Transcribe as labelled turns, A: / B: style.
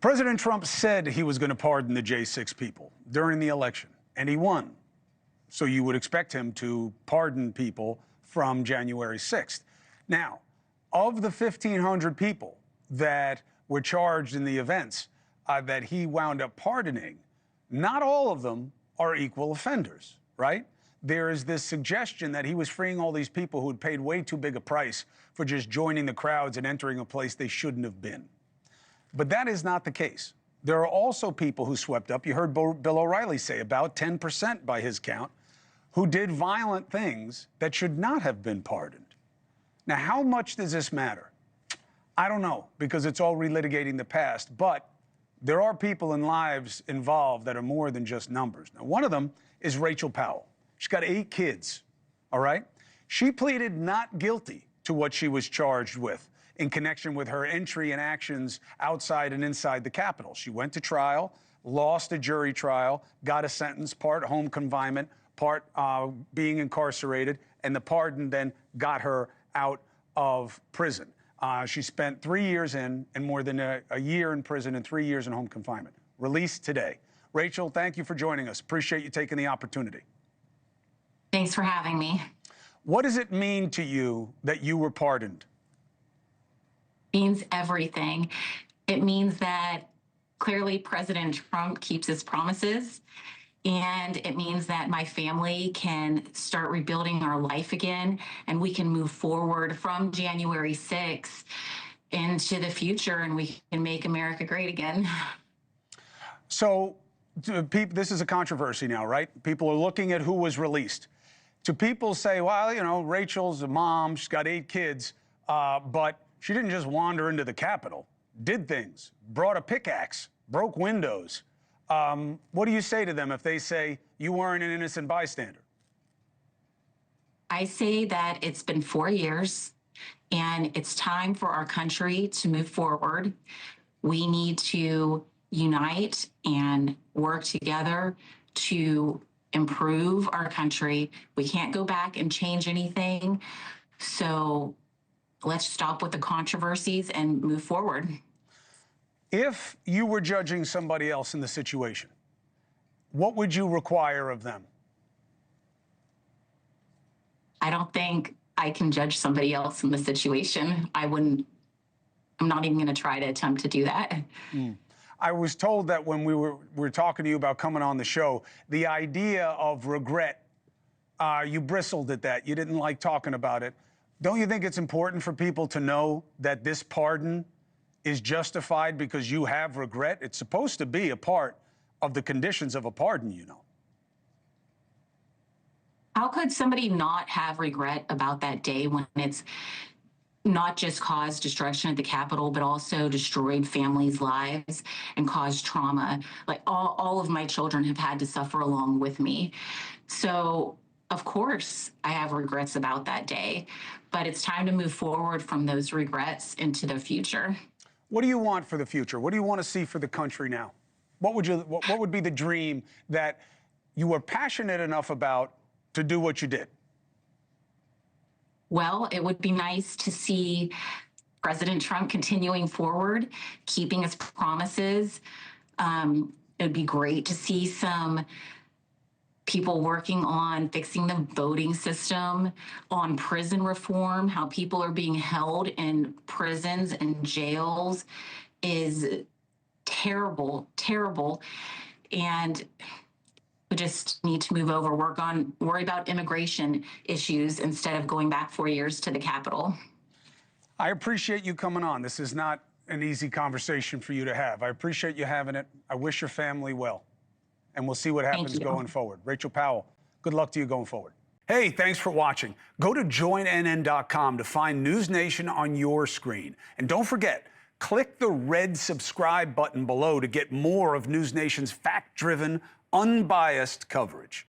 A: President Trump said he was going to pardon the J6 people during the election, and he won. So you would expect him to pardon people from January 6th. Now, of the 1,500 people that were charged in the events that he wound up pardoning, not all of them are equal offenders, right? There is this suggestion that he was freeing all these people who had paid way too big a price for just joining the crowds and entering a place they shouldn't have been. But that is not the case. There are also people who swept up. You heard Bill O'Reilly say about 10% by his count, who did violent things that should not have been pardoned. Now, how much does this matter? I don't know, because it's all relitigating the past, but there are people and lives involved that are more than just numbers. Now, one of them is Rachel Powell. She's got 8 kids, all right? She pleaded not guilty to what she was charged with in connection with her entry and actions outside and inside the Capitol. She went to trial, lost a jury trial, got a sentence, part home confinement, part being incarcerated, and the pardon then got her out of prison. She spent 3 years in and more than a year in prison and 3 years in home confinement. Released today. Rachel, thank you for joining us. Appreciate you taking the opportunity.
B: Thanks for having me.
A: What does it mean to you that you were pardoned?
B: It means everything. It means that clearly President Trump keeps his promises, and it means that my family can start rebuilding our life again, and we can move forward from January 6th into the future, and we can make America great again.
A: So, this is a controversy now, right? People are looking at who was released. Do people say, well, you know, Rachel's a mom, she's got 8 kids, but she didn't just wander into the Capitol, did things, brought a pickaxe, broke windows. What do you say to them if they say you weren't an innocent bystander?
B: I say that it's been 4 years, and it's time for our country to move forward. We need to unite and work together to improve our country. We can't go back and change anything. So let's stop with the controversies and move forward.
A: If you were judging somebody else in the situation, what would you require of them?
B: I don't think I can judge somebody else in the situation. I'm not even going to try to attempt to do that.
A: I was told that when we were talking to you about coming on the show, the idea of regret, you bristled at that. You didn't like talking about it. Don't you think it's important for people to know that this pardon is justified because you have regret? It's supposed to be a part of the conditions of a pardon, you know.
B: How could somebody not have regret about that day when it's not just caused destruction at the Capitol, but also destroyed families' lives and caused trauma? Like all of my children have had to suffer along with me. So of course I have regrets about that day, but it's time to move forward from those regrets into the future.
A: What do you want for the future? What do you want to see for the country now? What would be the dream that you were passionate enough about to do what you did?
B: Well, it would be nice to see President Trump continuing forward, keeping his promises. It would be great to see some people working on fixing the voting system, on prison reform. How people are being held in prisons and jails is terrible, terrible. And we just need to move over, worry about immigration issues instead of going back 4 years to the Capitol.
A: I appreciate you coming on. This is not an easy conversation for you to have. I appreciate you having it. I wish your family well. And we'll see what happens going forward. Rachel Powell, good luck to you going forward. Hey, thanks for watching. Go to joinnn.com to find NewsNation on your screen. And don't forget, click the red subscribe button below to get more of NewsNation's fact-driven, unbiased coverage.